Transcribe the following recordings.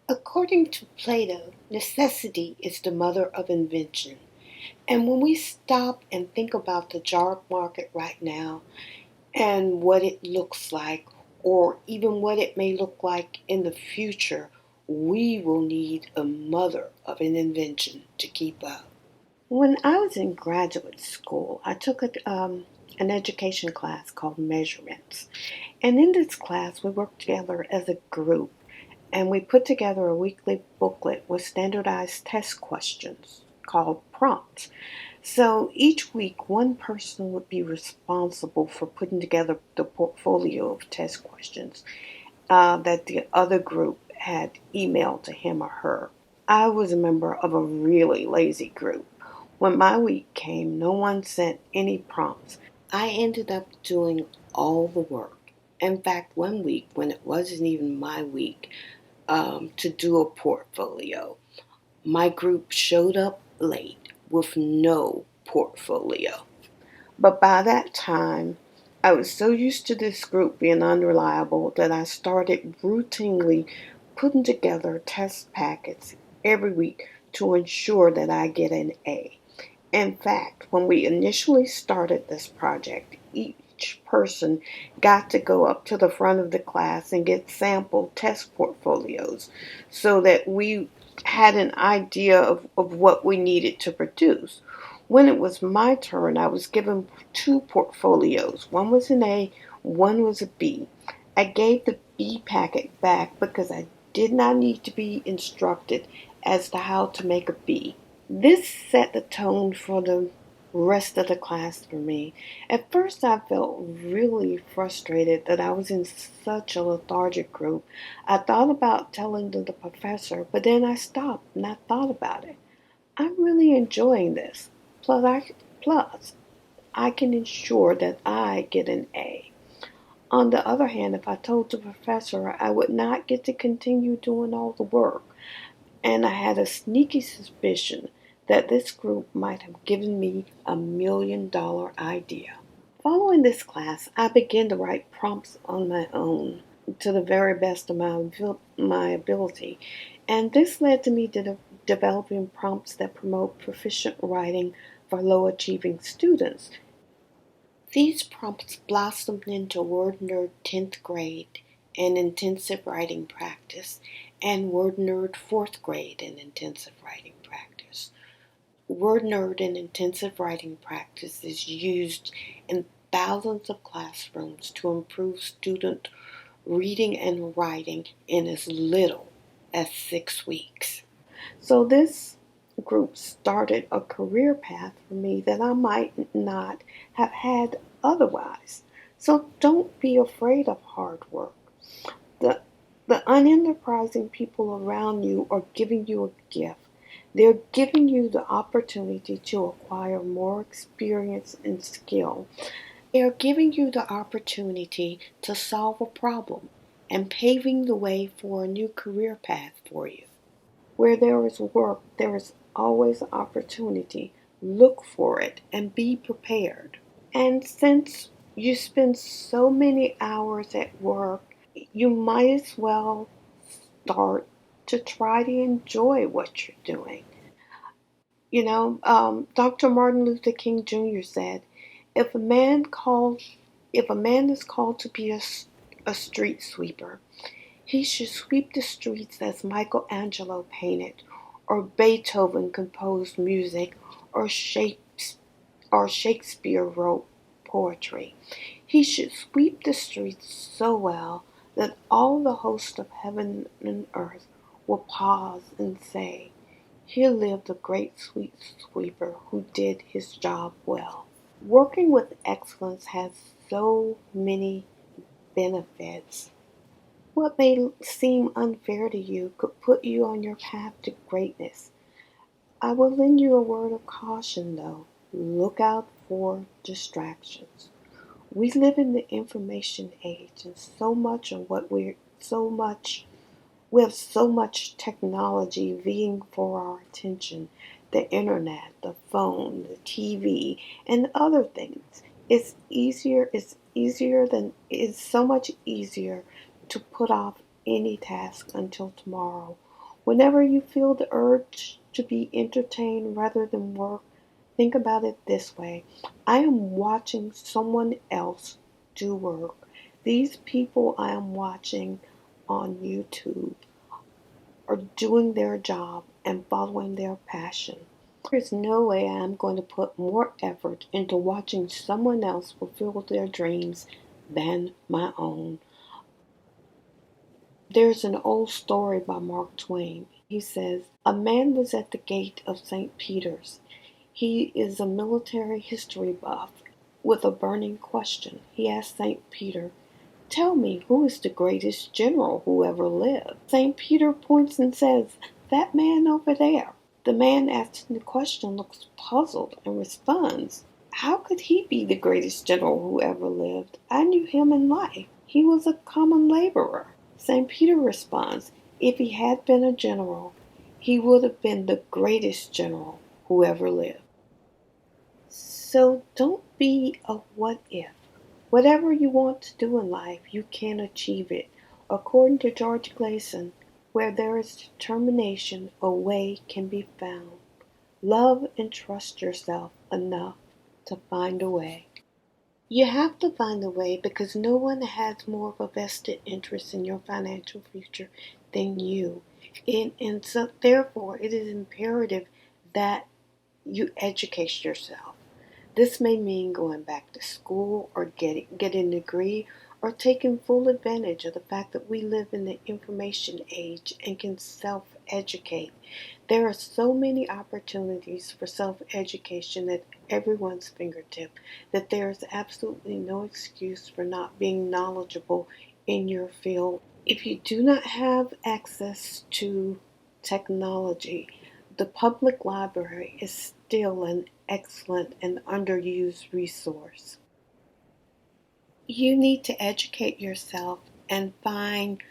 According to Plato, necessity is the mother of invention. And when we stop and think about the job market right now and what it looks like, or even what it may look like in the future, we will need a mother of an invention to keep up. When I was in graduate school, I took an education class called Measurements. And in this class, we worked together as a group and we put together a weekly booklet with standardized test questions called prompts. So each week, one person would be responsible for putting together the portfolio of test questions that the other group had emailed to him or her. I was a member of a really lazy group. When my week came, no one sent any prompts. I ended up doing all the work. In fact, one week, when it wasn't even my week to do a portfolio, my group showed up late with no portfolio. But by that time, I was so used to this group being unreliable that I started routinely putting together test packets every week to ensure that I get an A. In fact, when we initially started this project, each person got to go up to the front of the class and get sample test portfolios so that we had an idea of what we needed to produce. When it was my turn, I was given two portfolios. One was an A, one was a B. I gave the B packet back because I did not need to be instructed as to how to make a B. This set the tone for the rest of the class for me. At first, I felt really frustrated that I was in such a lethargic group. I thought about telling the professor, but then I stopped and I thought about it. I'm really enjoying this. Plus, I can ensure that I get an A. On the other hand, if I told the professor, I would not get to continue doing all the work. And I had a sneaky suspicion that this group might have given me $1 million idea. Following this class, I began to write prompts on my own to the very best of my ability, and this led to me developing prompts that promote proficient writing for low achieving students. These prompts blossomed into Word Nerd 10th grade and intensive writing practice, and Word Nerd 4th grade and intensive writing practice. Word Nerd and intensive writing practice is used in thousands of classrooms to improve student reading and writing in as little as 6 weeks. So this group started a career path for me that I might not have had otherwise. So don't be afraid of hard work. The, the unenterprising people around you are giving you a gift. They're giving you the opportunity to acquire more experience and skill. They're giving you the opportunity to solve a problem and paving the way for a new career path for you. Where there is work, there is always opportunity. Look for it and be prepared. And since you spend so many hours at work, you might as well start to try to enjoy what you're doing. Dr. Martin Luther King Jr. said, "If a man called, if a man is called to be a street sweeper, he should sweep the streets as Michelangelo painted, or Beethoven composed music, or Shakespeare wrote poetry. He should sweep the streets so well that all the host of heaven and earth will pause and say, 'Here lived a great sweet sweeper who did his job well.'" Working with excellence has so many benefits. What may seem unfair to you could put you on your path to greatness. I will lend you a word of caution though. Look out for distractions. We live in the information age and we have so much technology vying for our attention. The internet, the phone, the TV, and other things. It's so much easier to put off any task until tomorrow Whenever you feel the urge to be entertained rather than work, think about it this way: I am watching someone else do work. These people I am watching on YouTube are doing their job and following their passion. There is no way I am going to put more effort into watching someone else fulfill their dreams than my own. There's an old story by Mark Twain. He says, a man was at the gate of St. Peter's. He is a military history buff with a burning question. He asked St. Peter, tell me, who is the greatest general who ever lived? St. Peter points and says, that man over there. The man asking the question looks puzzled and responds, how could he be the greatest general who ever lived? I knew him in life. He was a common laborer. St. Peter responds, if he had been a general, he would have been the greatest general who ever lived. So don't be a what if. Whatever you want to do in life, you can achieve it. According to George Gleason, where there is determination, a way can be found. Love and trust yourself enough to find a way. You have to find a way because no one has more of a vested interest in your financial future than you. And so therefore it is imperative that you educate yourself. This may mean going back to school or getting a degree or taking full advantage of the fact that we live in the information age and can self-educate. There are so many opportunities for self-education at everyone's fingertip that there is absolutely no excuse for not being knowledgeable in your field. If you do not have access to technology, the public library is still an excellent and underused resource. You need to educate yourself and find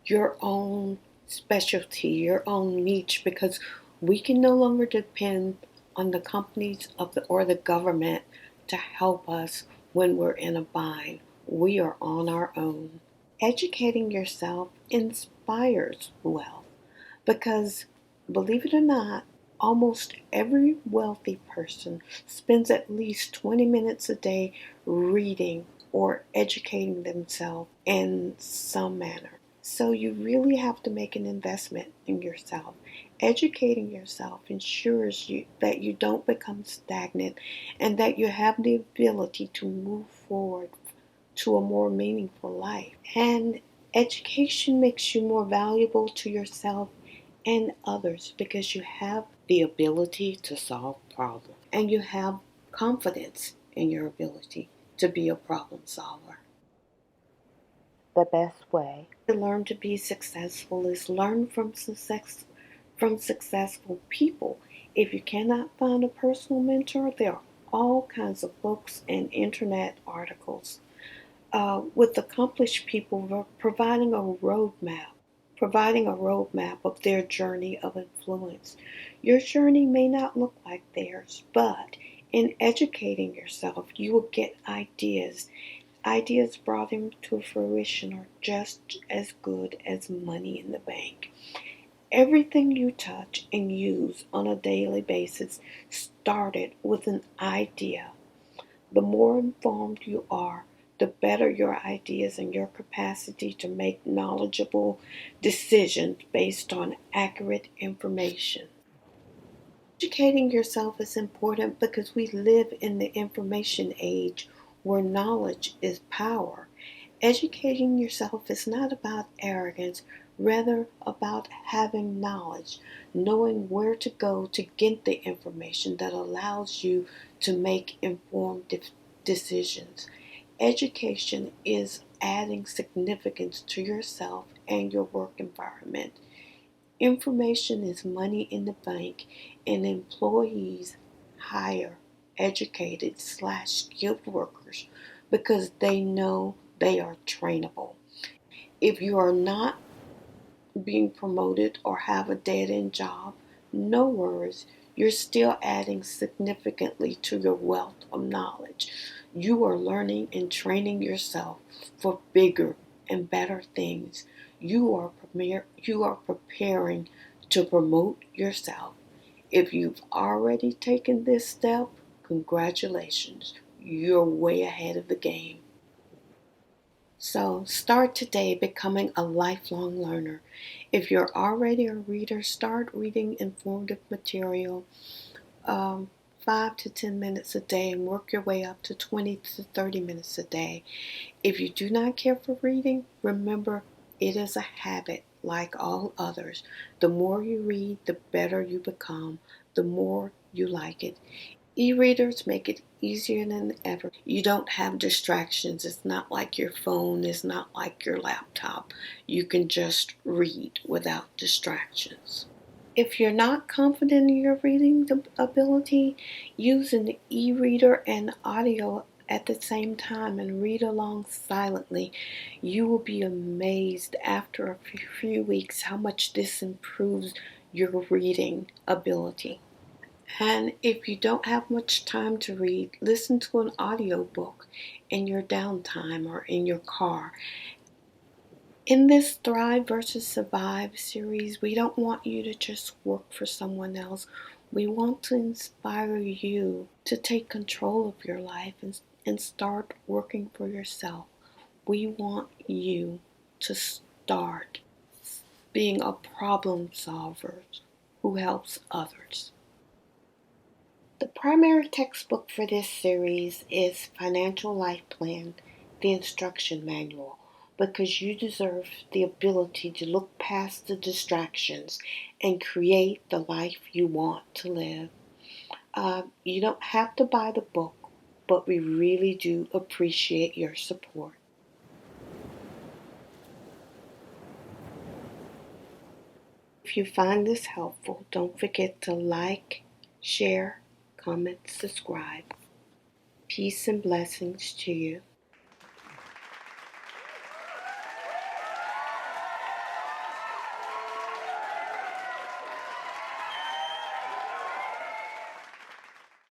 your own specialty, your own niche, because we can no longer depend on the companies or the government to help us when we're in a bind. We are on our own. Educating yourself inspires wealth because, believe it or not, almost every wealthy person spends at least 20 minutes a day reading or educating themselves in some manner. So you really have to make an investment in yourself. Educating yourself ensures that you don't become stagnant and that you have the ability to move forward to a more meaningful life. And education makes you more valuable to yourself and others because you have the ability to solve problems and you have confidence in your ability to be a problem solver. The best way to learn to be successful is learn from successful people. If you cannot find a personal mentor, there are all kinds of books and internet articles with accomplished people providing a roadmap of their journey of influence. Your journey may not look like theirs, but in educating yourself, you will get ideas. Ideas brought into fruition are just as good as money in the bank. Everything you touch and use on a daily basis started with an idea. The more informed you are, the better your ideas and your capacity to make knowledgeable decisions based on accurate information. Educating yourself is important because we live in the information age where knowledge is power. Educating yourself is not about arrogance, rather about having knowledge, knowing where to go to get the information that allows you to make informed decisions. Education is adding significance to yourself and your work environment. Information is money in the bank, and employees hire educated/skilled workers because they know they are trainable. If you are not being promoted or have a dead end job, no worries. You're still adding significantly to your wealth of knowledge. You are learning and training yourself for bigger and better things. You are preparing to promote yourself. If you've already taken this step, congratulations. You're way ahead of the game. So start today becoming a lifelong learner. If you're already a reader, start reading informative material 5 to 10 minutes a day and work your way up to 20 to 30 minutes a day. If you do not care for reading, remember it is a habit like all others. The more you read, the better you become, the more you like it. E-readers make it easier than ever. You don't have distractions. It's not like your phone, it's not like your laptop. You can just read without distractions. If you're not confident in your reading ability, use an e-reader and audio at the same time and read along silently. You will be amazed after a few weeks how much this improves your reading ability. And if you don't have much time to read, listen to an audiobook in your downtime or in your car. In this Thrive versus Survive series, we don't want you to just work for someone else. We want to inspire you to take control of your life and start working for yourself. We want you to start being a problem solver who helps others. The primary textbook for this series is Financial Life Plan, the instruction manual, because you deserve the ability to look past the distractions and create the life you want to live. You don't have to buy the book, but we really do appreciate your support. If you find this helpful, don't forget to like, share, comment, subscribe. Peace and blessings to you.